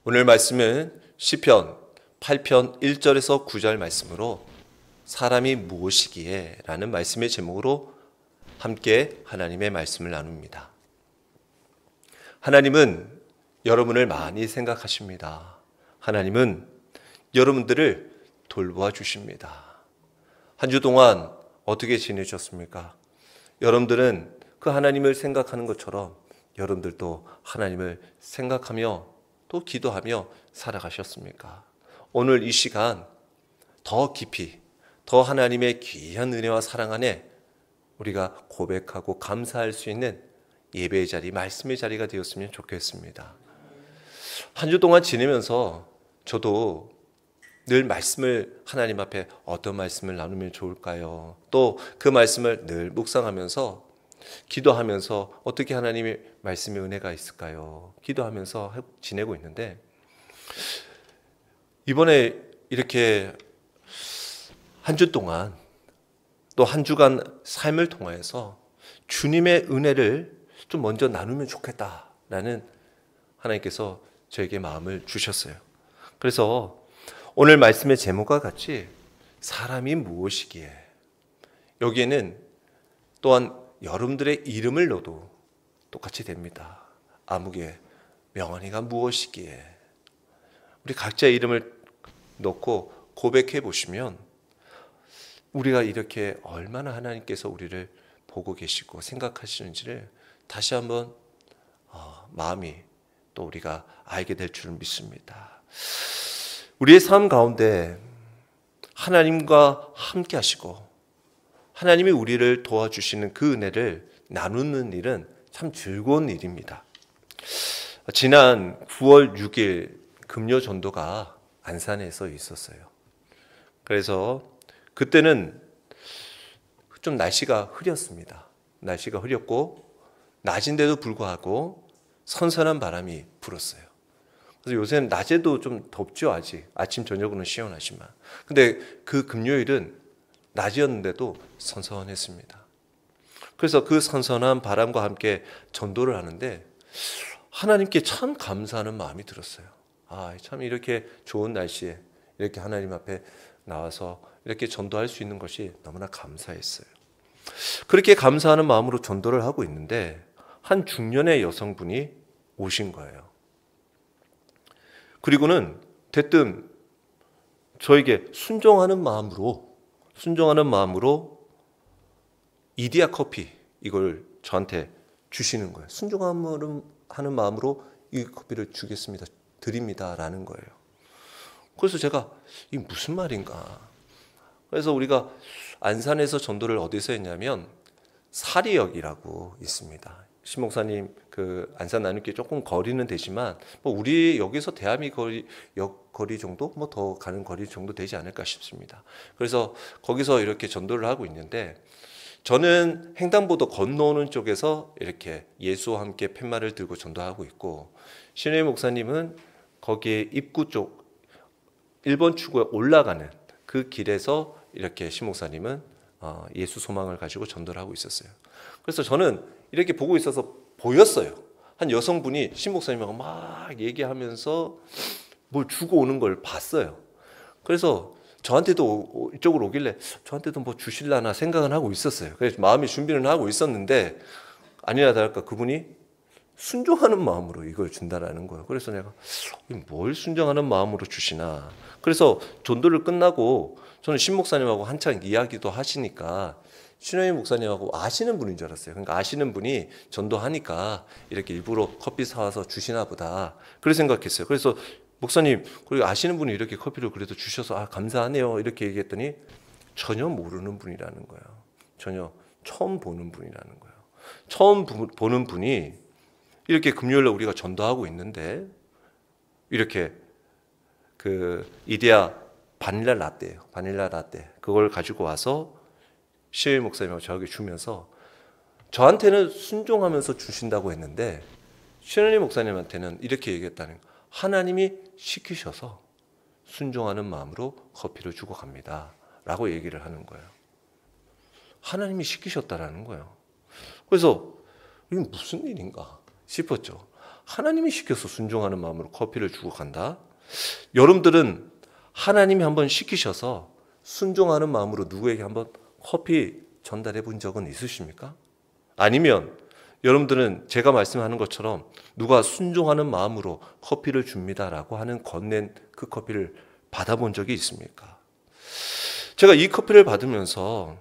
오늘 말씀은 시편 8편 1절에서 9절 말씀으로 사람이 무엇이기에 라는 말씀의 제목으로 함께 하나님의 말씀을 나눕니다. 하나님은 여러분을 많이 생각하십니다. 하나님은 여러분들을 돌보아 주십니다. 한 주 동안 어떻게 지내셨습니까? 여러분들은 그 하나님을 생각하는 것처럼 여러분들도 하나님을 생각하며 또 기도하며 살아가셨습니까? 오늘 이 시간 더 깊이 더 하나님의 귀한 은혜와 사랑 안에 우리가 고백하고 감사할 수 있는 예배의 자리, 말씀의 자리가 되었으면 좋겠습니다. 한 주 동안 지내면서 저도 늘 말씀을 하나님 앞에 어떤 말씀을 나누면 좋을까요? 또 그 말씀을 늘 묵상하면서 기도하면서 어떻게 하나님의 말씀의 은혜가 있을까요? 기도하면서 지내고 있는데 이번에 이렇게 한 주 동안 또 한 주간 삶을 통하여서 주님의 은혜를 좀 먼저 나누면 좋겠다라는 하나님께서 저에게 마음을 주셨어요. 그래서 오늘 말씀의 제목과 같이 사람이 무엇이기에, 여기에는 또한 여러분들의 이름을 넣어도 똑같이 됩니다. 아무개, 명언이가 무엇이기에, 우리 각자의 이름을 넣고 고백해 보시면 우리가 이렇게 얼마나 하나님께서 우리를 보고 계시고 생각하시는지를 다시 한번 마음이 또 우리가 알게 될 줄 믿습니다. 우리의 삶 가운데 하나님과 함께 하시고 하나님이 우리를 도와주시는 그 은혜를 나누는 일은 참 즐거운 일입니다. 지난 9월 6일 금요 전도가 안산에서 있었어요. 그래서 그때는 좀 날씨가 흐렸습니다. 날씨가 흐렸고 낮인데도 불구하고 선선한 바람이 불었어요. 그래서 요새는 낮에도 좀 덥죠, 아직. 아침 저녁으로는 시원하지만. 근데 그 금요일은 낮이었는데도 선선했습니다. 그래서 그 선선한 바람과 함께 전도를 하는데 하나님께 참 감사하는 마음이 들었어요. 참 이렇게 좋은 날씨에 이렇게 하나님 앞에 나와서 이렇게 전도할 수 있는 것이 너무나 감사했어요. 그렇게 감사하는 마음으로 전도를 하고 있는데 한 중년의 여성분이 오신 거예요. 그리고는 대뜸 저에게 순종하는 마음으로 이디야 커피 이걸 저한테 주시는 거예요. 순종하는 마음으로 이 커피를 주겠습니다. 드립니다. 라는 거예요. 그래서 제가 이게 무슨 말인가. 그래서 우리가 안산에서 전도를 어디서 했냐면 사리역이라고 있습니다. 신 목사님 그 안산 나눔교회 조금 거리는 되지만 뭐 우리 여기서 대함이 거리 정도 뭐 더 가는 거리 정도 되지 않을까 싶습니다. 그래서 거기서 이렇게 전도를 하고 있는데 저는 횡단보도 건너오는 쪽에서 이렇게 예수와 함께 팻말을 들고 전도하고 있고 신혜 목사님은 거기에 입구 쪽 1번 출구에 올라가는 그 길에서 이렇게 신 목사님은 예수 소망을 가지고 전도를 하고 있었어요. 그래서 저는 이렇게 보고 있어서 보였어요. 한 여성분이 신 목사님하고 막 얘기하면서 뭘 주고 오는 걸 봤어요. 그래서 저한테도 이쪽으로 오길래 저한테도 뭐 주실라나 생각은 하고 있었어요. 그래서 마음이 준비는 하고 있었는데 아니나 다를까 그분이 순종하는 마음으로 이걸 준다라는 거예요. 그래서 내가 뭘 순종하는 마음으로 주시나. 그래서 전도를 끝나고 저는 신 목사님하고 한창 이야기도 하시니까 신호희 목사님하고 아시는 분인 줄 알았어요. 그러니까 아시는 분이 전도하니까 이렇게 일부러 커피 사와서 주시나 보다. 그렇게 생각했어요. 그래서 목사님, 그리고 아시는 분이 이렇게 커피를 그래도 주셔서 감사하네요. 이렇게 얘기했더니 전혀 모르는 분이라는 거예요. 전혀 처음 보는 분이라는 거예요. 처음 보는 분이 이렇게 금요일에 우리가 전도하고 있는데 이렇게 그 이데아 바닐라 라떼 그걸 가지고 와서 시혜 목사님하고 저에게 주면서 저한테는 순종하면서 주신다고 했는데 신혜리 목사님한테는 이렇게 얘기했다는 거예요. 하나님이 시키셔서 순종하는 마음으로 커피를 주고 갑니다. 라고 얘기를 하는 거예요. 하나님이 시키셨다라는 거예요. 그래서 이게 무슨 일인가 싶었죠. 하나님이 시켜서 순종하는 마음으로 커피를 주고 간다. 여러분들은 하나님이 한번 시키셔서 순종하는 마음으로 누구에게 한번 커피 전달해 본 적은 있으십니까? 아니면 여러분들은 제가 말씀하는 것처럼 누가 순종하는 마음으로 커피를 줍니다라고 하는 건넨 그 커피를 받아본 적이 있습니까? 제가 이 커피를 받으면서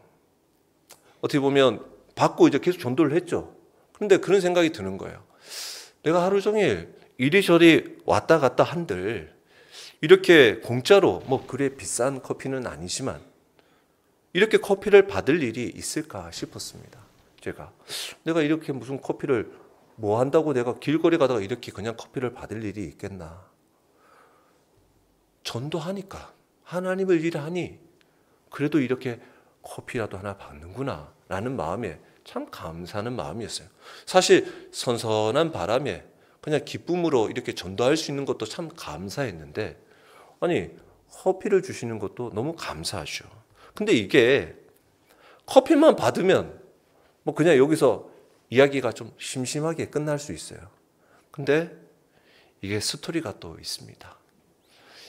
어떻게 보면 받고 이제 계속 전도를 했죠. 그런데 그런 생각이 드는 거예요. 내가 하루 종일 이리저리 왔다 갔다 한들 이렇게 공짜로 뭐 그래 비싼 커피는 아니지만 이렇게 커피를 받을 일이 있을까 싶었습니다. 내가 이렇게 무슨 커피를 뭐 한다고 내가 길거리 가다가 이렇게 그냥 커피를 받을 일이 있겠나. 전도하니까 하나님을 일하니 그래도 이렇게 커피라도 하나 받는구나 라는 마음에 참 감사하는 마음이었어요. 사실 선선한 바람에 그냥 기쁨으로 이렇게 전도할 수 있는 것도 참 감사했는데 아니 커피를 주시는 것도 너무 감사하죠. 근데 이게 커피만 받으면 뭐 그냥 여기서 이야기가 좀 심심하게 끝날 수 있어요. 근데 이게 스토리가 또 있습니다.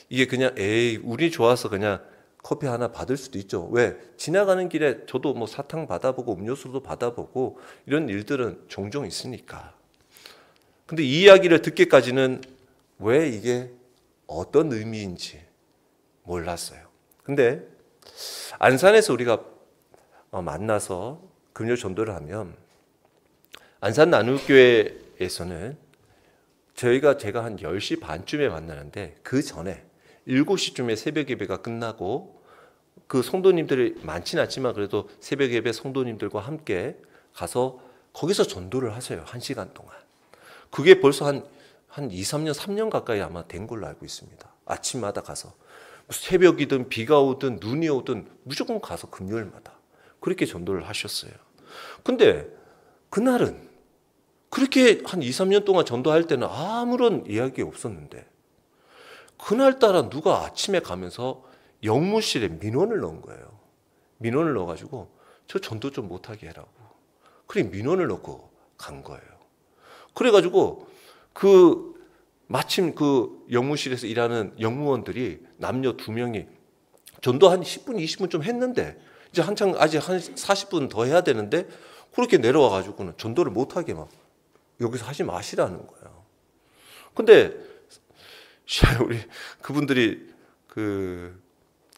이게 그냥 운이 좋아서 그냥 커피 하나 받을 수도 있죠. 왜? 지나가는 길에 저도 뭐 사탕 받아보고 음료수도 받아보고 이런 일들은 종종 있으니까. 근데 이 이야기를 듣기까지는 왜 이게 어떤 의미인지 몰랐어요. 근데 안산에서 우리가 만나서 금요 전도를 하면 안산 나눔교회에서는 제가 한 10시 반쯤에 만나는데 그 전에 7시쯤에 새벽 예배가 끝나고 그 성도님들이 많지는 않지만 그래도 새벽 예배 성도님들과 함께 가서 거기서 전도를 하세요. 1시간 동안. 그게 벌써 한 2, 3년, 3년 가까이 아마 된 걸로 알고 있습니다. 아침마다 가서 새벽이든 비가 오든 눈이 오든 무조건 가서 금요일마다 그렇게 전도를 하셨어요. 근데 그날은 그렇게 한 2, 3년 동안 전도할 때는 아무런 이야기 없었는데 그날따라 누가 아침에 가면서 영무실에 민원을 넣은 거예요. 민원을 넣어가지고 저 전도 좀 못하게 해라고. 그래 민원을 넣고 간 거예요. 그래가지고 마침 그 영무실에서 일하는 영무원들이 남녀 2명이 전도 한 10분, 20분 좀 했는데 이제 한창 아직 한 40분 더 해야 되는데 그렇게 내려와가지고는 전도를 못하게 막 여기서 하지 마시라는 거예요. 근데 우리 그분들이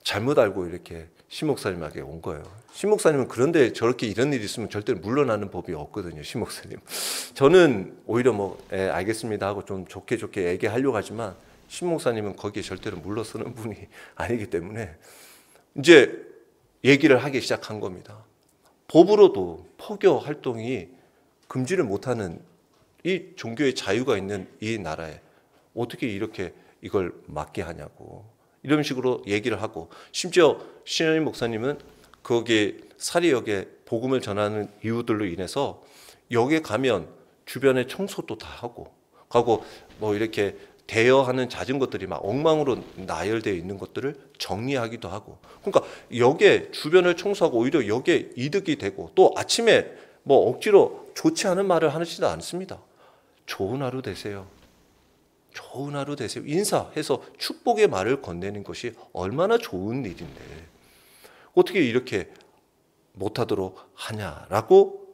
잘못 알고 이렇게 신 목사님에게 온 거예요. 신 목사님은 그런데 저렇게 이런 일이 있으면 절대로 물러나는 법이 없거든요. 신 목사님. 저는 오히려 알겠습니다 하고 좀 좋게 얘기하려고 하지만 신 목사님은 거기에 절대로 물러서는 분이 아니기 때문에 이제 얘기를 하기 시작한 겁니다. 법으로도 포교 활동이 금지를 못하는 이 종교의 자유가 있는 이 나라에 어떻게 이렇게 이걸 막게 하냐고 이런 식으로 얘기를 하고 심지어 신현임 목사님은 거기에 사리역에 복음을 전하는 이유들로 인해서 역에 가면 주변에 청소도 다 하고 가고 뭐 이렇게 대여하는 잦은 것들이 막 엉망으로 나열되어 있는 것들을 정리하기도 하고 그러니까 역에 주변을 청소하고 오히려 역에 이득이 되고 또 아침에 뭐 억지로 좋지 않은 말을 하시지도 않습니다. 좋은 하루 되세요. 좋은 하루 되세요. 인사해서 축복의 말을 건네는 것이 얼마나 좋은 일인데 어떻게 이렇게 못하도록 하냐라고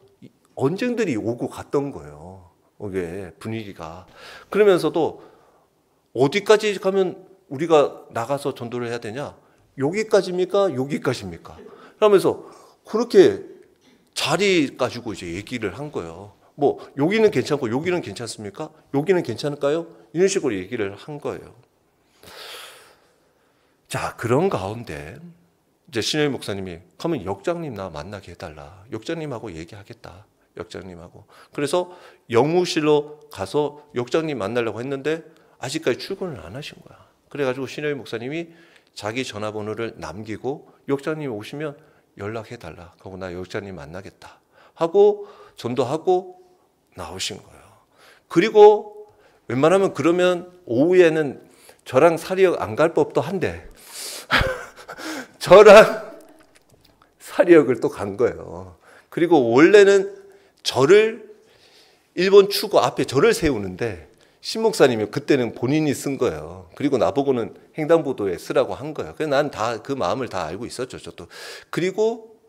언쟁들이 오고 갔던 거예요. 이게 분위기가. 그러면서도 어디까지 가면 우리가 나가서 전도를 해야 되냐? 여기까지입니까? 여기까지입니까? 그러면서 그렇게 자리 가지고 이제 얘기를 한 거예요. 뭐 여기는 괜찮고 여기는 괜찮습니까? 여기는 괜찮을까요? 이런 식으로 얘기를 한 거예요. 자, 그런 가운데 이제 신현희 목사님이 그러면 역장님 나 만나게 해달라. 역장님하고 얘기하겠다. 역장님하고. 그래서 영무실로 가서 역장님 만나려고 했는데 아직까지 출근을 안 하신 거야. 그래가지고 신현희 목사님이 자기 전화번호를 남기고 역장님 오시면 연락해달라. 그러고 나 역장님 만나겠다. 하고 전도하고 나오신 거예요. 그리고 웬만하면 그러면 오후에는 저랑 사리역 안 갈 법도 한데 저랑 사리역을 또 간 거예요. 그리고 원래는 저를 일본 추구 앞에 저를 세우는데 신 목사님이 그때는 본인이 쓴 거예요. 그리고 나보고는 횡단보도에 쓰라고 한 거예요. 그래서 난 다 그 마음을 다 알고 있었죠, 저도. 그리고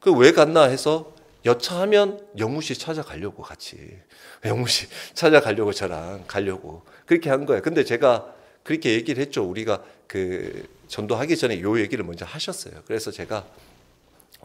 그 왜 갔나 해서 여차하면 영무 씨 찾아가려고 같이. 영무 씨 찾아가려고 저랑 가려고 그렇게 한 거예요. 근데 제가 그렇게 얘기를 했죠. 우리가 그 전도하기 전에 요 얘기를 먼저 하셨어요. 그래서 제가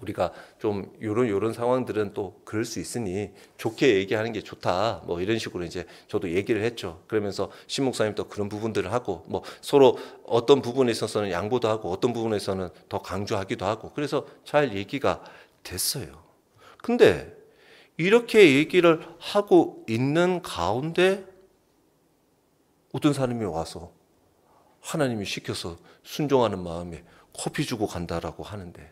우리가 좀 요런 상황들은 또 그럴 수 있으니 좋게 얘기하는 게 좋다. 뭐 이런 식으로 이제 저도 얘기를 했죠. 그러면서 신 목사님 또 그런 부분들을 하고 뭐 서로 어떤 부분에 있어서는 양보도 하고 어떤 부분에서는 더 강조하기도 하고 그래서 잘 얘기가 됐어요. 근데 이렇게 얘기를 하고 있는 가운데 어떤 사람이 와서 하나님이 시켜서 순종하는 마음에 커피 주고 간다라고 하는데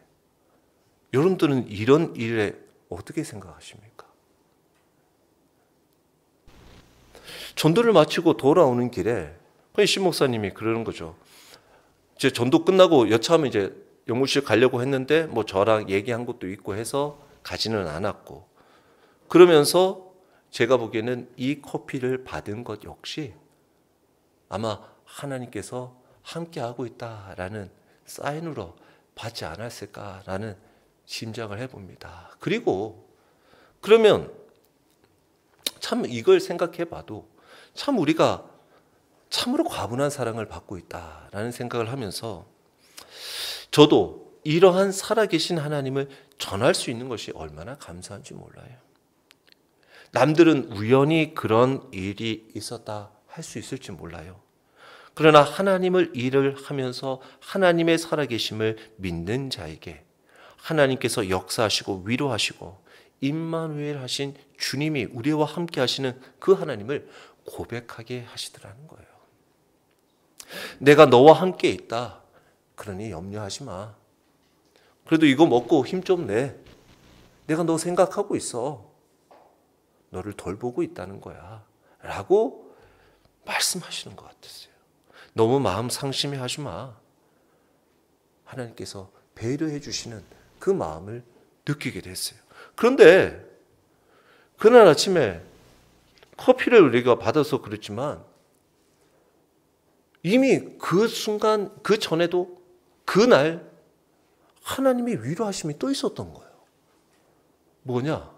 여러분들은 이런 일에 어떻게 생각하십니까? 전도를 마치고 돌아오는 길에 신 목사님이 그러는 거죠. 이제 전도 끝나고 여차하면 이제 영무실 가려고 했는데 뭐 저랑 얘기한 것도 있고 해서 가지는 않았고 그러면서 제가 보기에는 이 커피를 받은 것 역시 아마 하나님께서 함께하고 있다라는 사인으로 받지 않았을까라는 짐작을 해봅니다. 그리고 그러면 참 이걸 생각해 봐도 참 우리가 참으로 과분한 사랑을 받고 있다라는 생각을 하면서 저도 이러한 살아계신 하나님을 전할 수 있는 것이 얼마나 감사한지 몰라요. 남들은 우연히 그런 일이 있었다 할 수 있을지 몰라요. 그러나 하나님을 일을 하면서 하나님의 살아계심을 믿는 자에게 하나님께서 역사하시고 위로하시고 임마누엘 하신 주님이 우리와 함께 하시는 그 하나님을 고백하게 하시더라는 거예요. 내가 너와 함께 있다. 그러니 염려하지 마. 그래도 이거 먹고 힘 좀 내. 내가 너 생각하고 있어. 너를 돌보고 있다는 거야. 라고 말씀하시는 것 같았어요. 너무 마음 상심해 하지 마. 하나님께서 배려해 주시는 그 마음을 느끼게 됐어요. 그런데 그날 아침에 커피를 우리가 받아서 그렇지만 이미 그 순간 그 전에도 그날 하나님의 위로하심이 또 있었던 거예요. 뭐냐?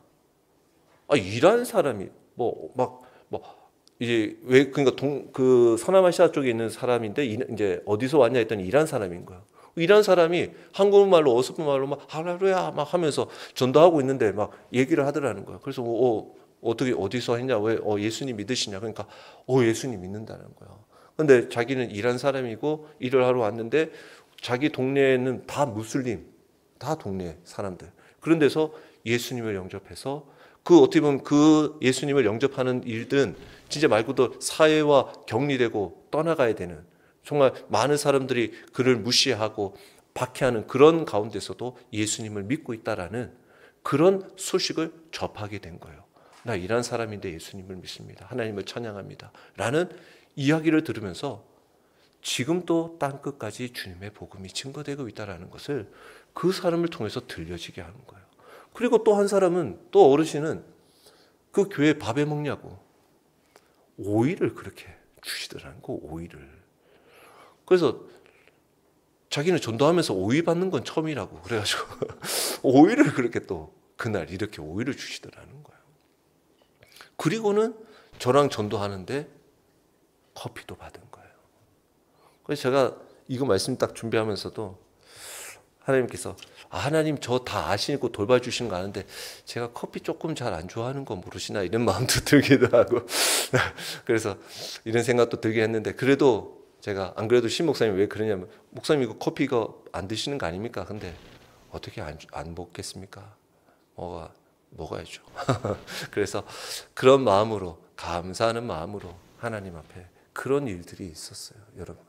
일하는 사람이 이제 왜 그러니까 그 서남아시아 쪽에 있는 사람인데 이제 어디서 왔냐 했더니 일하는 사람인 거예요. 일하는 사람이 한국말로 어설픈 말로 막 할렐루야 막 하면서 전도하고 있는데 막 얘기를 하더라는 거예요. 그래서 어떻게 어디서 했냐 왜 예수님 믿으시냐 그러니까 예수님 믿는다는 거예요. 근데 자기는 일한 사람이고 일을 하러 왔는데 자기 동네에는 다 무슬림, 다 동네 사람들. 그런 데서 예수님을 영접해서 그 어떻게 보면 그 예수님을 영접하는 일들은 진짜 말 그대로 사회와 격리되고 떠나가야 되는 정말 많은 사람들이 그를 무시하고 박해하는 그런 가운데서도 예수님을 믿고 있다라는 그런 소식을 접하게 된 거예요. 나 이런 사람인데 예수님을 믿습니다. 하나님을 찬양합니다. 라는 이야기를 들으면서 지금도 땅끝까지 주님의 복음이 증거되고 있다는 것을 그 사람을 통해서 들려지게 하는 거예요. 그리고 또 한 사람은 또 어르신은 그 교회 밥에 먹냐고 오이를 그렇게 주시더라는 거 오이를. 그래서 자기는 전도하면서 오이 받는 건 처음이라고 그래가지고 오이를 그렇게 또 그날 이렇게 오이를 주시더라는 거예요. 그리고는 저랑 전도하는데 커피도 받은 거예요. 그래서 제가 이거 말씀 딱 준비하면서도 하나님께서 하나님 저 다 아시고 돌봐주시는 거 아는데 제가 커피 조금 잘 안 좋아하는 거 모르시나 이런 마음도 들기도 하고 그래서 이런 생각도 들게 했는데 그래도 제가 안 그래도 신 목사님 왜 그러냐면 목사님 이거 커피 이거 안 드시는 거 아닙니까? 근데 어떻게 안 먹겠습니까? 먹어야죠. 그래서 그런 마음으로 감사하는 마음으로 하나님 앞에 그런 일들이 있었어요, 여러분.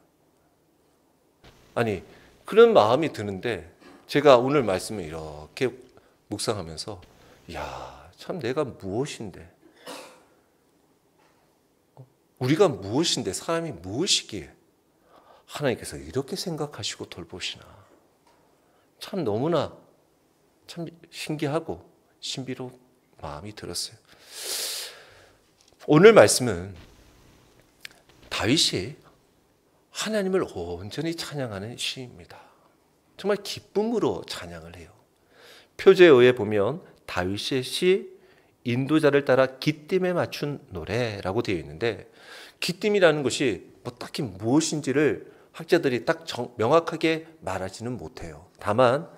아니 그런 마음이 드는데 제가 오늘 말씀을 이렇게 묵상하면서 참 내가 무엇인데 우리가 무엇인데 사람이 무엇이기에 하나님께서 이렇게 생각하시고 돌보시나 참 너무나 참 신기하고 신비로운 마음이 들었어요. 오늘 말씀은 다윗이 하나님을 온전히 찬양하는 시입니다. 정말 기쁨으로 찬양을 해요. 표제에 의해 보면 다윗의 시 인도자를 따라 기쁨에 맞춘 노래라고 되어 있는데, 기쁨이라는 것이 뭐 딱히 무엇인지를 학자들이 딱 명확하게 말하지는 못해요. 다만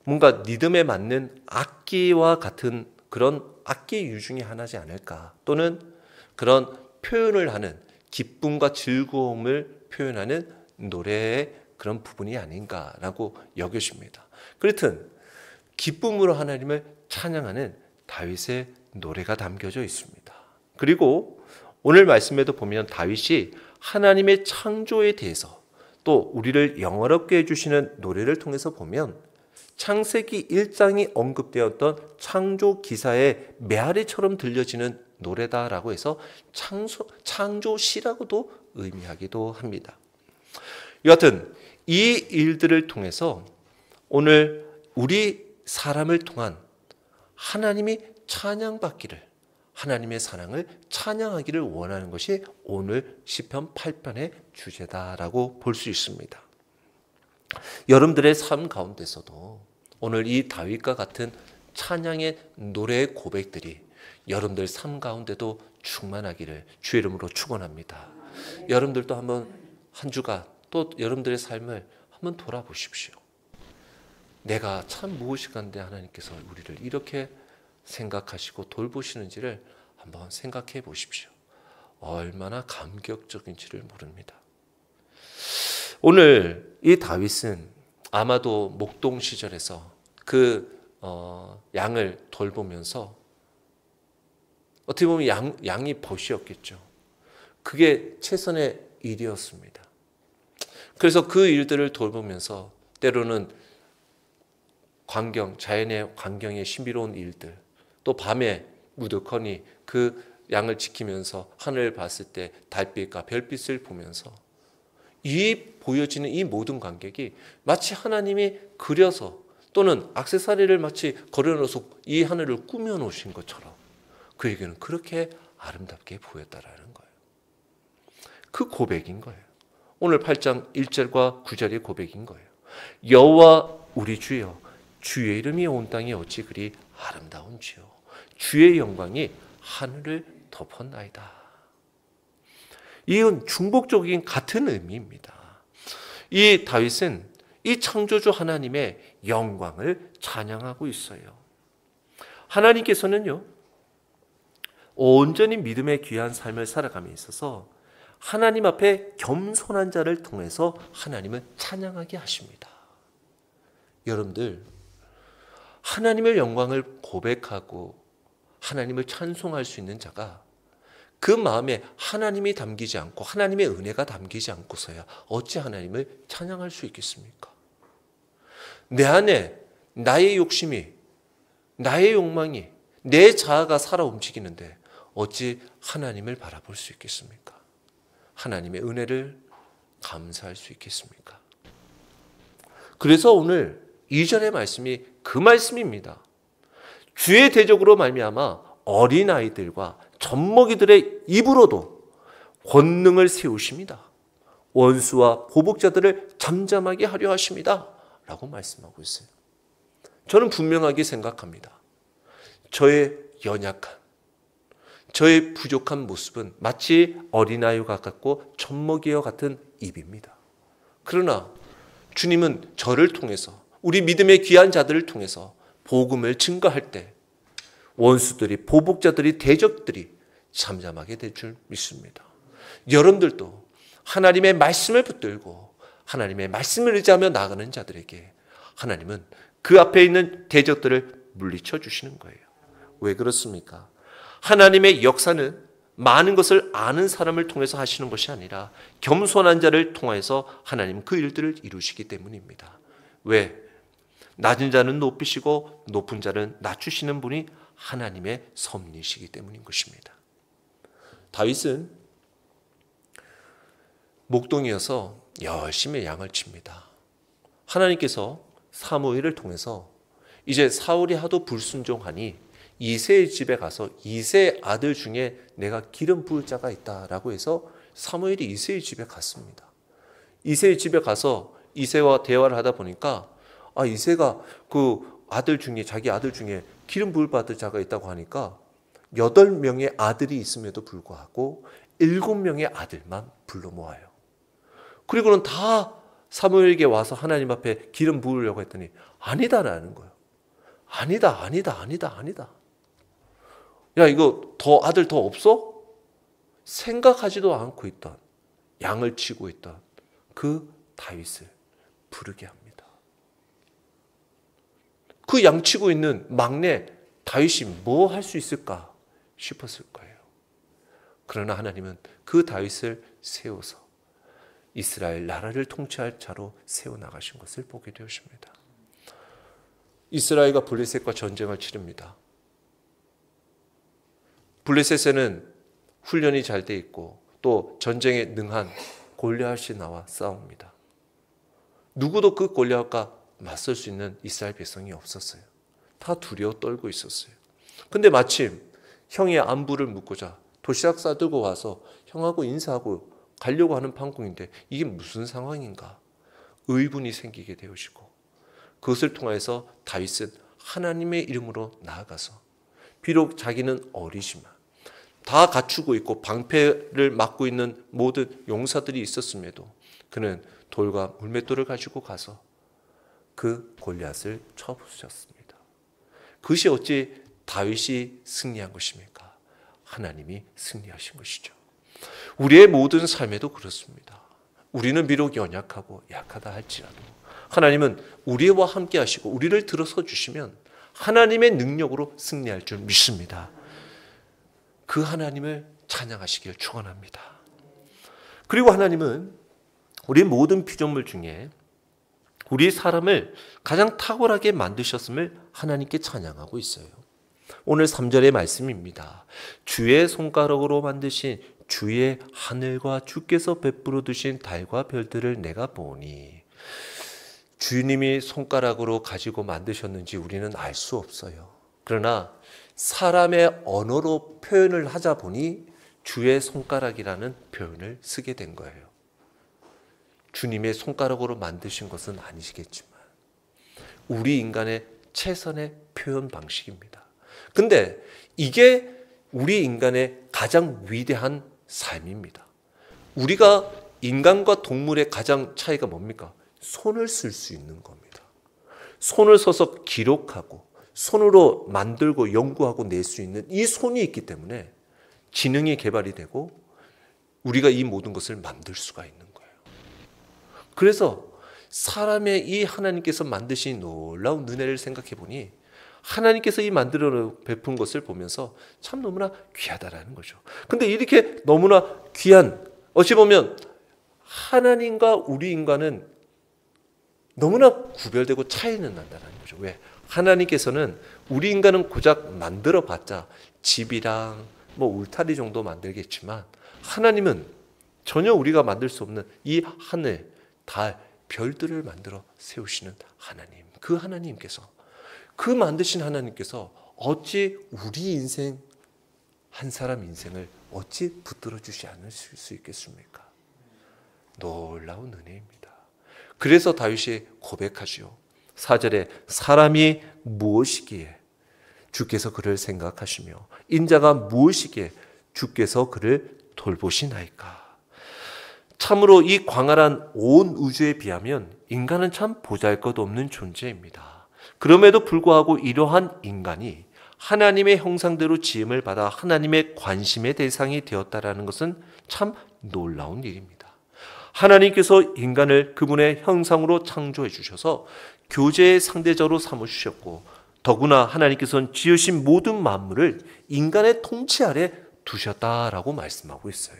뭔가 리듬에 맞는 악기와 같은 그런 악기 유중의 하나지 않을까, 또는 그런 표현을 하는 기쁨과 즐거움을 표현하는 노래의 그런 부분이 아닌가라고 여겨집니다. 그렇든 기쁨으로 하나님을 찬양하는 다윗의 노래가 담겨져 있습니다. 그리고 오늘 말씀에도 보면 다윗이 하나님의 창조에 대해서 또 우리를 영화롭게 해주시는 노래를 통해서 보면 창세기 1장이 언급되었던 창조 기사의 메아리처럼 들려지는 노래다라고 해서 창조시라고도 의미하기도 합니다. 여하튼 이 일들을 통해서 오늘 우리 사람을 통한 하나님이 찬양받기를, 하나님의 사랑을 찬양하기를 원하는 것이 오늘 시편 8편의 주제다라고 볼 수 있습니다. 여러분들의 삶 가운데서도 오늘 이 다윗과 같은 찬양의 노래의 고백들이 여러분들 삶 가운데도 충만하기를 주의 이름으로 축원합니다. 여러분들도 한번 한 주간 또 여러분들의 삶을 한번 돌아보십시오. 내가 참 무엇이간데 하나님께서 우리를 이렇게 생각하시고 돌보시는지를 한번 생각해 보십시오. 얼마나 감격적인지를 모릅니다. 오늘 이 다윗은 아마도 목동 시절에서 그 양을 돌보면서 어떻게 보면 양이 벗이었겠죠. 그게 최선의 일이었습니다. 그래서 그 일들을 돌보면서 때로는 자연의 광경의 신비로운 일들, 또 밤에 무더커니 그 양을 지키면서 하늘을 봤을 때 달빛과 별빛을 보면서 보여지는 이 모든 관객이 마치 하나님이 그려서 또는 액세서리를 마치 걸어놓아서 이 하늘을 꾸며 놓으신 것처럼 그에게는 그렇게 아름답게 보였다라는 거예요. 그 고백인 거예요. 오늘 8장 1절과 9절의 고백인 거예요. 여호와 우리 주여, 주의 이름이 온 땅에 어찌 그리 아름다운지요. 주의 영광이 하늘을 덮었나이다. 이건 중복적인 같은 의미입니다. 이 다윗은 이 창조주 하나님의 영광을 찬양하고 있어요. 하나님께서는요, 온전히 믿음의 귀한 삶을 살아감에 있어서 하나님 앞에 겸손한 자를 통해서 하나님을 찬양하게 하십니다. 여러분들, 하나님의 영광을 고백하고 하나님을 찬송할 수 있는 자가 그 마음에 하나님이 담기지 않고 하나님의 은혜가 담기지 않고서야 어찌 하나님을 찬양할 수 있겠습니까? 내 안에 나의 욕심이, 나의 욕망이, 내 자아가 살아 움직이는데 어찌 하나님을 바라볼 수 있겠습니까? 하나님의 은혜를 감사할 수 있겠습니까? 그래서 오늘 2절의 말씀이 그 말씀입니다. 주의 대적으로 말미암아 어린아이들과 젖먹이들의 입으로도 권능을 세우십니다. 원수와 보복자들을 잠잠하게 하려 하십니다. 라고 말씀하고 있어요. 저는 분명하게 생각합니다. 저의 연약한, 저의 부족한 모습은 마치 어린아이와 같고 젖먹이와 같은 입입니다. 그러나 주님은 저를 통해서, 우리 믿음의 귀한 자들을 통해서 복음을 증거할 때 원수들이, 보복자들이, 대적들이 잠잠하게 될 줄 믿습니다. 여러분들도 하나님의 말씀을 붙들고 하나님의 말씀을 의지하며 나가는 자들에게 하나님은 그 앞에 있는 대적들을 물리쳐 주시는 거예요. 왜 그렇습니까? 하나님의 역사는 많은 것을 아는 사람을 통해서 하시는 것이 아니라 겸손한 자를 통해서 하나님 그 일들을 이루시기 때문입니다. 왜? 낮은 자는 높이시고 높은 자는 낮추시는 분이 하나님의 섭리이시기 때문인 것입니다. 다윗은 목동이어서 열심히 양을 칩니다. 하나님께서 사무엘을 통해서 이제 사울이 하도 불순종하니 이새의 집에 가서 이새의 아들 중에 내가 기름 부을 자가 있다라고 해서 사무엘이 이새의 집에 갔습니다. 이새의 집에 가서 이새와 대화를 하다 보니까 이새가 자기 아들 중에 기름 부을 받을 자가 있다고 하니까 8명의 아들이 있음에도 불구하고 7명의 아들만 불러 모아요. 그리고는 다 사무엘에게 와서 하나님 앞에 기름 부으려고 했더니 아니다라는 거예요. 아니다. 야, 이거 아들 더 없어? 생각하지도 않고 있던, 양을 치고 있던 그 다윗을 부르게 합니다. 그 양치고 있는 막내 다윗이 뭐 할 수 있을까 싶었을 거예요. 그러나 하나님은 그 다윗을 세워서 이스라엘 나라를 통치할 자로 세워나가신 것을 보게 되었습니다. 이스라엘과 블레셋과 전쟁을 치릅니다. 블레셋에는 훈련이 잘 돼 있고 또 전쟁에 능한 골리앗이 나와 싸웁니다. 누구도 그 골리앗과 맞설 수 있는 이스라엘 백성이 없었어요. 다 두려워 떨고 있었어요. 근데 마침 형의 안부를 묻고자 도시락 싸들고 와서 형하고 인사하고 가려고 하는 판국인데 이게 무슨 상황인가 의문이 생기게 되어지고 그것을 통해서 다윗은 하나님의 이름으로 나아가서 비록 자기는 어리지만 다 갖추고 있고 방패를 막고 있는 모든 용사들이 있었음에도 그는 돌과 물맷돌을 가지고 가서 그 골리앗을 쳐부수셨습니다. 그것이 어찌 다윗이 승리한 것입니까? 하나님이 승리하신 것이죠. 우리의 모든 삶에도 그렇습니다. 우리는 비록 연약하고 약하다 할지라도 하나님은 우리와 함께 하시고 우리를 들어서 주시면 하나님의 능력으로 승리할 줄 믿습니다. 그 하나님을 찬양하시길 축원합니다. 그리고 하나님은 우리 모든 피조물 중에 우리 사람을 가장 탁월하게 만드셨음을 하나님께 찬양하고 있어요. 오늘 3절의 말씀입니다. 주의 손가락으로 만드신 주의 하늘과 주께서 베풀어 두신 달과 별들을 내가 보니 주님이 손가락으로 가지고 만드셨는지 우리는 알 수 없어요. 그러나 사람의 언어로 표현을 하자 보니 주의 손가락이라는 표현을 쓰게 된 거예요. 주님의 손가락으로 만드신 것은 아니시겠지만 우리 인간의 최선의 표현 방식입니다. 근데 이게 우리 인간의 가장 위대한 삶입니다. 우리가 인간과 동물의 가장 차이가 뭡니까? 손을 쓸 수 있는 겁니다. 손을 써서 기록하고 손으로 만들고 연구하고 낼 수 있는 이 손이 있기 때문에 지능이 개발이 되고 우리가 이 모든 것을 만들 수가 있는 거예요. 그래서 사람의 이 하나님께서 만드신 놀라운 은혜를 생각해 보니 하나님께서 이 만들어 베푼 것을 보면서 참 너무나 귀하다라는 거죠. 근데 이렇게 너무나 귀한, 어찌 보면 하나님과 우리 인간은 너무나 구별되고 차이는 난다는 거죠. 왜? 하나님께서는 우리 인간은 고작 만들어 봤자 집이랑 울타리 정도 만들겠지만 하나님은 전혀 우리가 만들 수 없는 이 하늘, 달, 별들을 만들어 세우시는 하나님. 그 하나님께서, 그 만드신 하나님께서 어찌 우리 인생, 한 사람 인생을 어찌 붙들어 주지 않으실 수 있겠습니까? 놀라운 은혜입니다. 그래서 다윗이 고백하지요. 4절에 사람이 무엇이기에 주께서 그를 생각하시며 인자가 무엇이기에 주께서 그를 돌보시나이까. 참으로 이 광활한 온 우주에 비하면 인간은 참 보잘것없는 존재입니다. 그럼에도 불구하고 이러한 인간이 하나님의 형상대로 지음을 받아 하나님의 관심의 대상이 되었다라는 것은 참 놀라운 일입니다. 하나님께서 인간을 그분의 형상으로 창조해 주셔서 교제의 상대자로 삼으셨고 더구나 하나님께서는 지으신 모든 만물을 인간의 통치 아래 두셨다라고 말씀하고 있어요.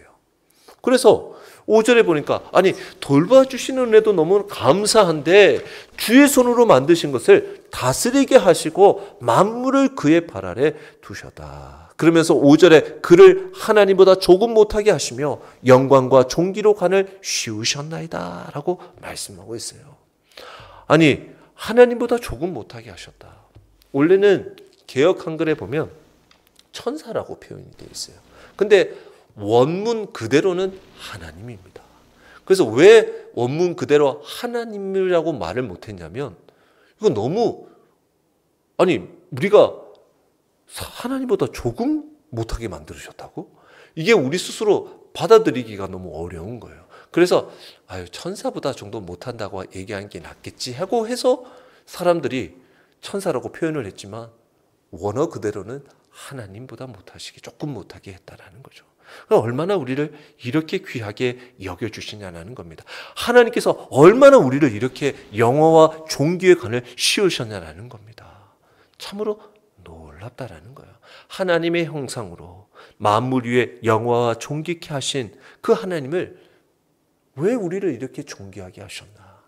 그래서 5절에 보니까 돌봐주시는 은혜도 너무 감사한데 주의 손으로 만드신 것을 다스리게 하시고 만물을 그의 발 아래 두셨다. 그러면서 5절에 그를 하나님보다 조금 못하게 하시며 영광과 존귀로 간을 씌우셨나이다 라고 말씀하고 있어요. 하나님보다 조금 못하게 하셨다. 원래는 개역 한글에 보면 천사라고 표현이 되어 있어요. 근데 원문 그대로는 하나님입니다. 그래서 왜 원문 그대로 하나님이라고 말을 못했냐면 이거 너무 우리가 하나님보다 조금 못하게 만들으셨다고? 이게 우리 스스로 받아들이기가 너무 어려운 거예요. 그래서 천사보다 정도 못한다고 얘기하는 게 낫겠지 하고 해서 사람들이 천사라고 표현을 했지만 원어 그대로는 하나님보다 못하시게 조금 못하게 했다라는 거죠. 얼마나 우리를 이렇게 귀하게 여겨주시냐는 겁니다. 하나님께서 얼마나 우리를 이렇게 영어와 종교의 관을 씌우셨냐는 겁니다. 참으로 놀랍다라는 거예요. 하나님의 형상으로 만물 위에 영화와 존귀케 하신 그 하나님을 왜 우리를 이렇게 존귀하게 하셨나?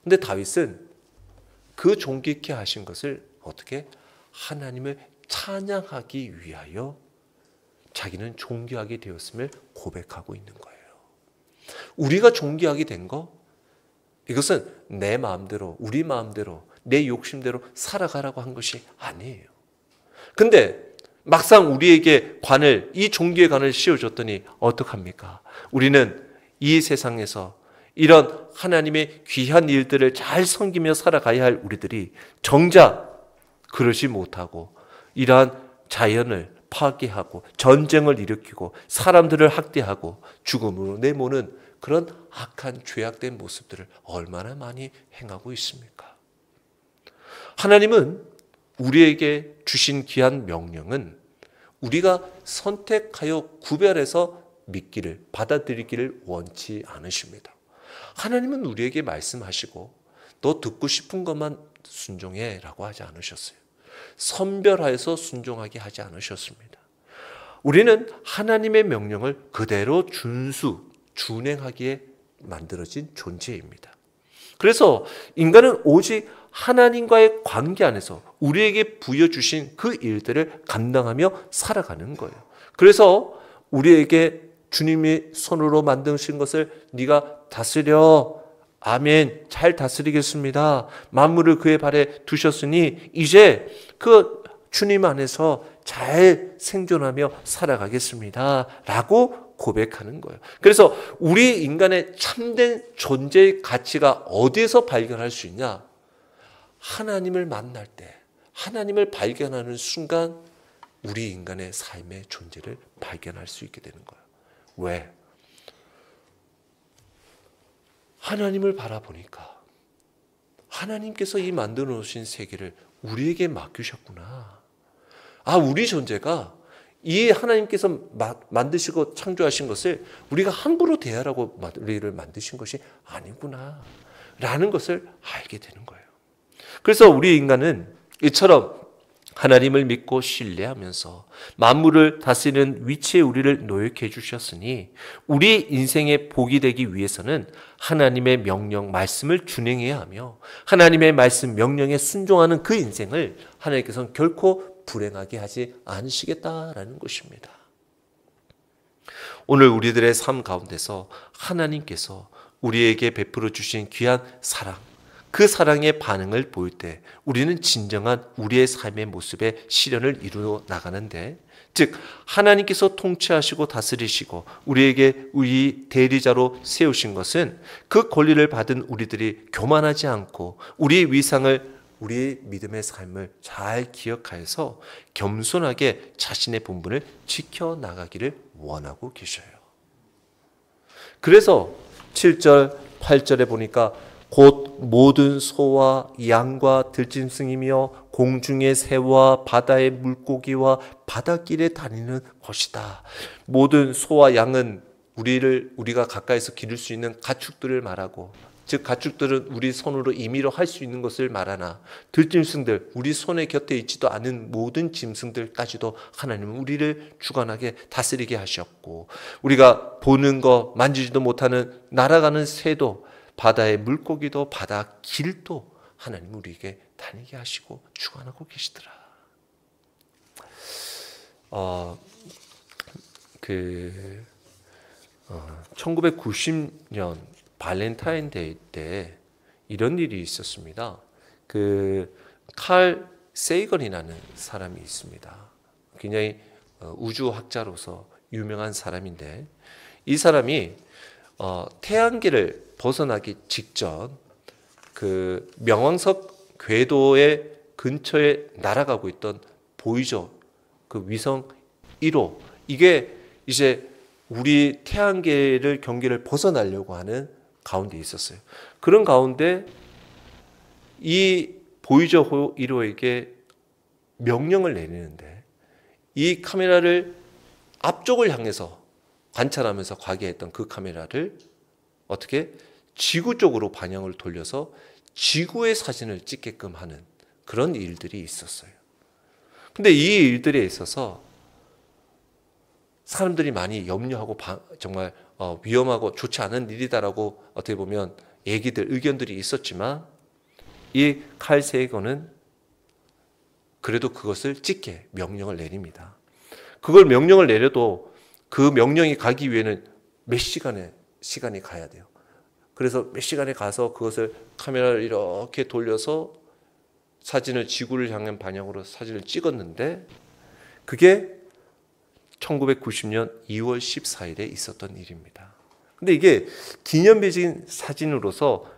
근데 다윗은 그 존귀케 하신 것을 어떻게? 하나님을 찬양하기 위하여 자기는 존귀하게 되었음을 고백하고 있는 거예요. 우리가 존귀하게 된 거, 이것은 내 마음대로, 우리 마음대로, 내 욕심대로 살아가라고 한 것이 아니에요. 근데 막상 우리에게 이 종교의 관을 씌워줬더니 어떡합니까? 우리는 이 세상에서 이런 하나님의 귀한 일들을 잘 섬기며 살아가야 할 우리들이 정작 그러지 못하고 이러한 자연을 파괴하고 전쟁을 일으키고 사람들을 학대하고 죽음으로 내모는 그런 악한 죄악된 모습들을 얼마나 많이 행하고 있습니까? 하나님은 우리에게 주신 귀한 명령은 우리가 선택하여 구별해서 믿기를, 받아들이기를 원치 않으십니다. 하나님은 우리에게 말씀하시고 너 듣고 싶은 것만 순종해 라고 하지 않으셨어요. 선별하여서 순종하게 하지 않으셨습니다. 우리는 하나님의 명령을 그대로 준행하기에 만들어진 존재입니다. 그래서 인간은 오직 하나님과의 관계 안에서 우리에게 부여주신 그 일들을 감당하며 살아가는 거예요. 그래서 우리에게 주님이 손으로 만드신 것을 네가 다스려, 아멘, 잘 다스리겠습니다. 만물을 그의 발에 두셨으니 이제 그 주님 안에서 잘 생존하며 살아가겠습니다 라고 고백하는 거예요. 그래서 우리 인간의 참된 존재의 가치가 어디에서 발견할 수 있냐? 하나님을 만날 때, 하나님을 발견하는 순간 우리 인간의 삶의 존재를 발견할 수 있게 되는 거예요. 왜? 하나님을 바라보니까 하나님께서 이 만들어 놓으신 세계를 우리에게 맡기셨구나. 우리 존재가 이 하나님께서 만드시고 창조하신 것을 우리가 함부로 대하라고 우리를 만드신 것이 아니구나 라는 것을 알게 되는 거예요. 그래서 우리 인간은 이처럼 하나님을 믿고 신뢰하면서 만물을 다스리는 위치에 우리를 노역해 주셨으니 우리 인생의 복이 되기 위해서는 하나님의 명령, 말씀을 준행해야 하며 하나님의 말씀, 명령에 순종하는 그 인생을 하나님께서는 결코 불행하게 하지 않으시겠다라는 것입니다. 오늘 우리들의 삶 가운데서 하나님께서 우리에게 베풀어 주신 귀한 사랑, 그 사랑의 반응을 보일 때 우리는 진정한 우리의 삶의 모습의 실현을 이루어 나가는데, 즉 하나님께서 통치하시고 다스리시고 우리에게 우리 대리자로 세우신 것은 그 권리를 받은 우리들이 교만하지 않고 우리의 위상을, 우리의 믿음의 삶을 잘 기억하여서 겸손하게 자신의 본분을 지켜나가기를 원하고 계셔요. 그래서 7절, 8절에 보니까 곧 모든 소와 양과 들짐승이며 공중의 새와 바다의 물고기와 바닷길에 다니는 것이다. 모든 소와 양은 우리가 가까이서 기를 수 있는 가축들을 말하고, 즉 가축들은 우리 손으로 임의로 할 수 있는 것을 말하나 들짐승들, 우리 손의 곁에 있지도 않은 모든 짐승들까지도 하나님은 우리를 주관하게 다스리게 하셨고, 우리가 보는 거 만지지도 못하는 날아가는 새도, 바다의 물고기도, 바다 길도 하나님 우리에게 다니게 하시고 주관하고 계시더라. 1990년 발렌타인데이 때 이런 일이 있었습니다. 칼 세이건이라는 사람이 있습니다. 굉장히 우주학자로서 유명한 사람인데, 이 사람이 태양계를 벗어나기 직전 그 명왕석 궤도의 근처에 날아가고 있던 보이저 그 위성 1호, 이게 이제 우리 태양계를 경계를 벗어나려고 하는 가운데 있었어요. 그런 가운데 이 보이저 1호에게 명령을 내리는데, 이 카메라를 앞쪽을 향해서 관찰하면서 과기했던 그 카메라를 어떻게 지구 쪽으로 방향을 돌려서 지구의 사진을 찍게끔 하는 그런 일들이 있었어요. 근데 이 일들에 있어서 사람들이 많이 염려하고 정말 위험하고 좋지 않은 일이다라고 어떻게 보면 의견들이 있었지만, 이 칼 세이건은 그래도 그것을 찍게 명령을 내립니다. 그걸 명령을 내려도 그 명령이 가기 위해는 몇 시간이 가야 돼요. 그래서 몇 시간에 가서 그것을 카메라를 이렇게 돌려서 사진을 지구를 향한 방향으로 사진을 찍었는데, 그게 1990년 2월 14일에 있었던 일입니다. 근데 이게 기념비적인 사진으로서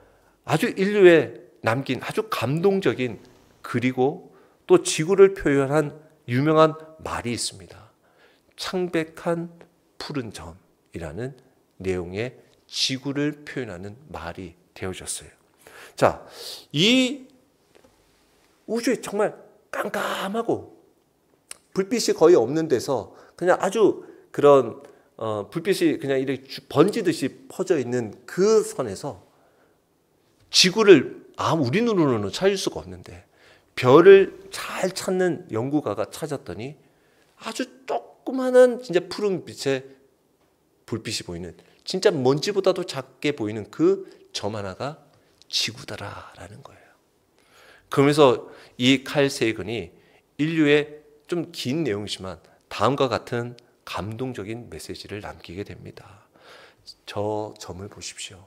아주 인류에 남긴 아주 감동적인, 그리고 또 지구를 표현한 유명한 말이 있습니다. 창백한 푸른 점이라는 내용의 지구를 표현하는 말이 되어졌어요. 자, 이 우주에 정말 깜깜하고 불빛이 거의 없는 데서 그냥 아주 그런 불빛이 그냥 이렇게 번지듯이 퍼져 있는 그 선에서 지구를 우리 눈으로는 찾을 수가 없는데, 별을 잘 찾는 연구가가 찾았더니 아주 조그마한 진짜 푸른 빛의 불빛이 보이는, 진짜 먼지보다도 작게 보이는 그 점 하나가 지구다라는 거예요. 그러면서 이 칼 세이건이 인류의 좀 긴 내용이지만 다음과 같은 감동적인 메시지를 남기게 됩니다. 저 점을 보십시오.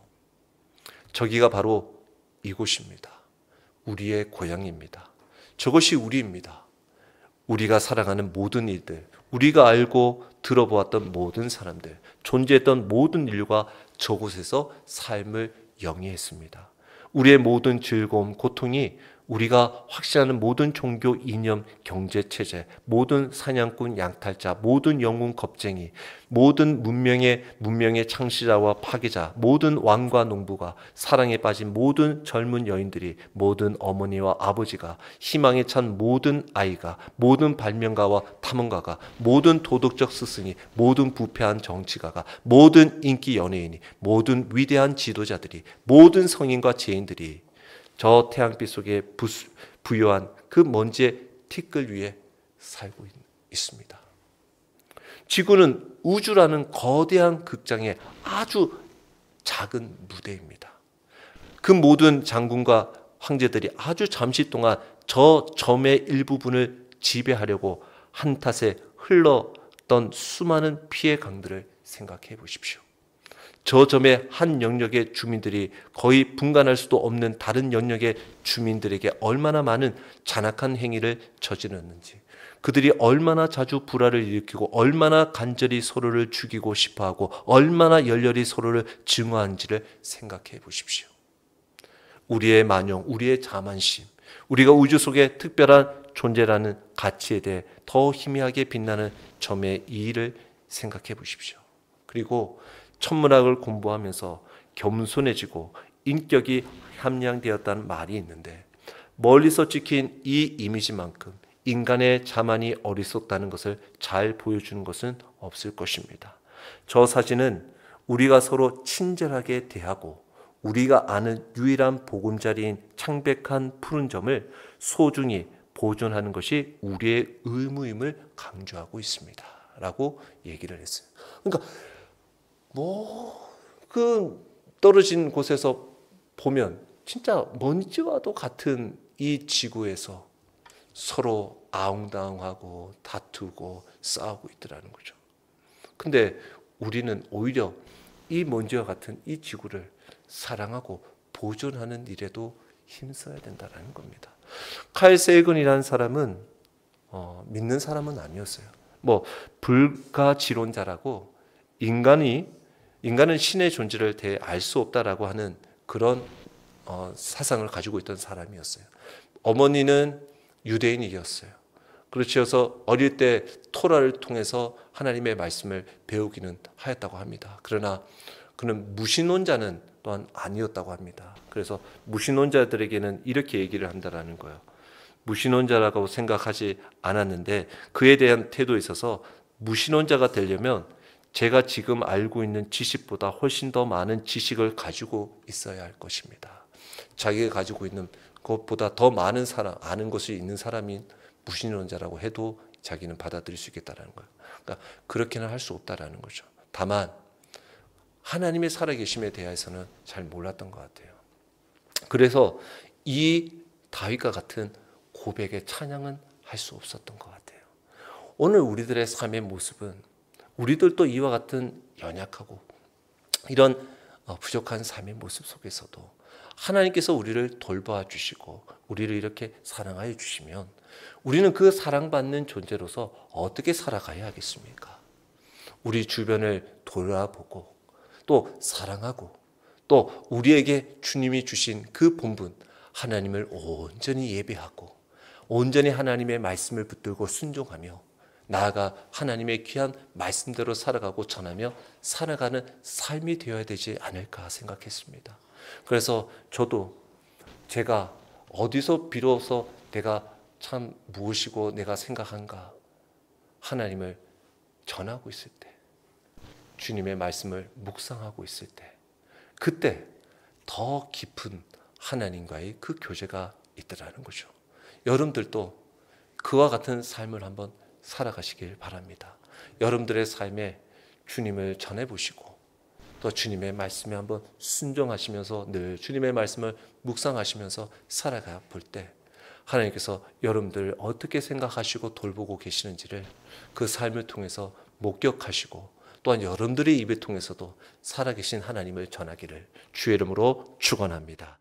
저기가 바로 이곳입니다. 우리의 고향입니다. 저것이 우리입니다. 우리가 살아가는 모든 일들, 우리가 알고 들어보았던 모든 사람들, 존재했던 모든 인류가 저곳에서 삶을 영위했습니다. 우리의 모든 즐거움, 고통이 우리가 확신하는 모든 종교, 이념, 경제체제, 모든 사냥꾼, 양탈자, 모든 영웅, 겁쟁이, 모든 문명의 창시자와 파괴자, 모든 왕과 농부가, 사랑에 빠진 모든 젊은 여인들이, 모든 어머니와 아버지가, 희망에 찬 모든 아이가, 모든 발명가와 탐험가가, 모든 도덕적 스승이, 모든 부패한 정치가가, 모든 인기 연예인이, 모든 위대한 지도자들이, 모든 성인과 죄인들이 저 태양빛 속에 부유한 그 먼지의 티끌 위에 살고 있습니다. 지구는 우주라는 거대한 극장의 아주 작은 무대입니다. 그 모든 장군과 황제들이 아주 잠시 동안 저 점의 일부분을 지배하려고 한탓에 흘렀던 수많은 피해 강들을 생각해 보십시오. 저 점의 한 영역의 주민들이 거의 분간할 수도 없는 다른 영역의 주민들에게 얼마나 많은 잔악한 행위를 저질렀는지, 그들이 얼마나 자주 불화를 일으키고 얼마나 간절히 서로를 죽이고 싶어하고 얼마나 열렬히 서로를 증오한지를 생각해 보십시오. 우리의 만용, 우리의 자만심, 우리가 우주 속에 특별한 존재라는 가치에 대해 더 희미하게 빛나는 점의 이의를 생각해 보십시오. 그리고 천문학을 공부하면서 겸손해지고 인격이 함양되었다는 말이 있는데, 멀리서 찍힌 이 이미지만큼 인간의 자만이 어리석다는 것을 잘 보여주는 것은 없을 것입니다. 저 사진은 우리가 서로 친절하게 대하고 우리가 아는 유일한 보금자리인 창백한 푸른 점을 소중히 보존하는 것이 우리의 의무임을 강조하고 있습니다. 라고 얘기를 했어요. 그러니까 그 떨어진 곳에서 보면 진짜 먼지와도 같은 이 지구에서 서로 아웅다웅하고 다투고 싸우고 있더라는 거죠. 근데 우리는 오히려 이 먼지와 같은 이 지구를 사랑하고 보존하는 일에도 힘써야 된다는 겁니다. 칼 세이건이라는 사람은 믿는 사람은 아니었어요. 뭐 불가지론자라고 인간은 신의 존재를 대해 알 수 없다라고 하는 그런 사상을 가지고 있던 사람이었어요. 어머니는 유대인이었어요. 그래서 어릴 때 토라를 통해서 하나님의 말씀을 배우기는 하였다고 합니다. 그러나 그는 무신론자는 또한 아니었다고 합니다. 그래서 무신론자들에게는 이렇게 얘기를 한다라는 거예요. 무신론자라고 생각하지 않았는데 그에 대한 태도에 있어서 무신론자가 되려면 제가 지금 알고 있는 지식보다 훨씬 더 많은 지식을 가지고 있어야 할 것입니다. 자기가 가지고 있는 것보다 더 많은 사람, 아는 것이 있는 사람이 무신론자라고 해도 자기는 받아들일 수 있겠다는 거예요. 그러니까 그렇게는 할 수 없다라는 거죠. 다만 하나님의 살아계심에 대해서는 잘 몰랐던 것 같아요. 그래서 이 다윗과 같은 고백의 찬양은 할 수 없었던 것 같아요. 오늘 우리들의 삶의 모습은 우리들도 이와 같은 연약하고 이런 부족한 삶의 모습 속에서도 하나님께서 우리를 돌봐 주시고 우리를 이렇게 사랑하여 주시면 우리는 그 사랑받는 존재로서 어떻게 살아가야 하겠습니까? 우리 주변을 돌아보고 또 사랑하고 또 우리에게 주님이 주신 그 본분 하나님을 온전히 예배하고 온전히 하나님의 말씀을 붙들고 순종하며 나아가 하나님의 귀한 말씀대로 살아가고 전하며 살아가는 삶이 되어야 되지 않을까 생각했습니다. 그래서 저도 제가 어디서 비로소 내가 참 무엇이고 내가 생각한가 하나님을 전하고 있을 때 주님의 말씀을 묵상하고 있을 때 그때 더 깊은 하나님과의 그 교제가 있더라는 거죠. 여러분들도 그와 같은 삶을 한번 살아가시길 바랍니다. 여러분들의 삶에 주님을 전해보시고 또 주님의 말씀에 한번 순종하시면서 늘 주님의 말씀을 묵상하시면서 살아가 볼 때 하나님께서 여러분들 어떻게 생각하시고 돌보고 계시는지를 그 삶을 통해서 목격하시고 또한 여러분들의 입을 통해서도 살아계신 하나님을 전하기를 주의 이름으로 축원합니다.